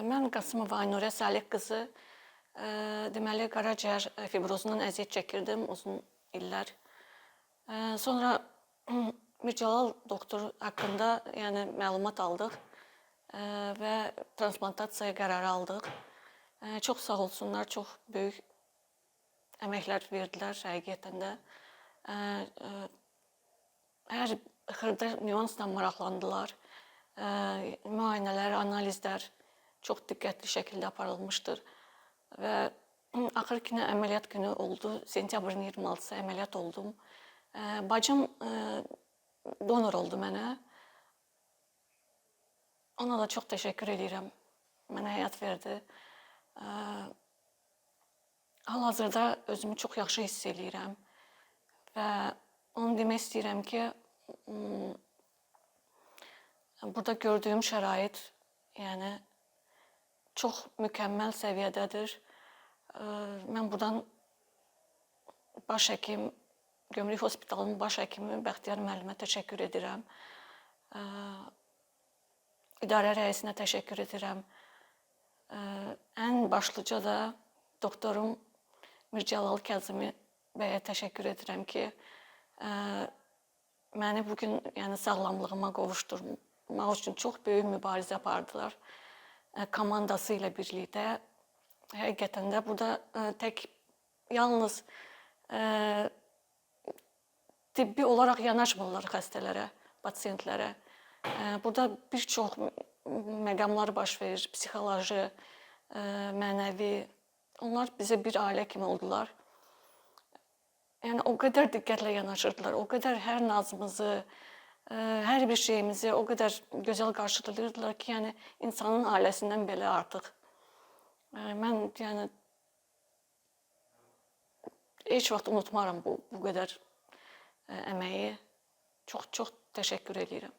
Mən Qasımova Aynurə Salih qızı, deməli, qaraciyər fibrozundan əziyyət çəkirdim uzun illər. Sonra Mircəlal doktor haqqında yəni məlumat aldıq və transplantasiyaya qərarı aldıq. Çox sağ olsunlar, çox böyük əməklər verdilər həqiqətən də. Hər xırda nüansla maraqlandılar. Müayinələr, analizlər çox diqqətli şəkildə aparılmışdır və axır ki, əməliyyat günü oldu. Sentyabrın 26-sı əməliyyat oldum. Bacım donor oldu mənə. Ona da çox təşəkkür edirəm. Mənə həyat verdi. Hal-hazırda özümü çox yaxşı hiss edirəm və onu demək istəyirəm ki, burada gördüyüm şərait yəni çox mükəmməl səviyyədədir. Mən buradan baş həkim, Gömrük Hospitalının baş həkimi Bəxtiyar müəllimə təşəkkür edirəm. İdarə rəisinə təşəkkür edirəm. Ən başlıca da doktorum Mircəlal Kazımi bəyə təşəkkür edirəm ki, məni bugün yəni sağlamlığıma qovuşdurmaq üçün çox böyük mübarizə apardılar. Komandası ilə birlikdə. Həqiqətən də burada tək yalnız tibbi olaraq yanaşmırlar xəstələrə, pasiyentlərə. Burada bir çox məqamlar baş verir, psixoloji, mənəvi. Onlar bizə bir ailə kimi oldular. Yəni o qədər diqqətlə yanaşırdılar, o qədər hər nazımızı, hər bir şeyimizi o qədər gözəl qarşılayırdılar ki, yəni insanın ailəsindən belə artıq. Mən yəni heç vaxt unutmaram bu qədər əməyi. Çox təşəkkür edirəm.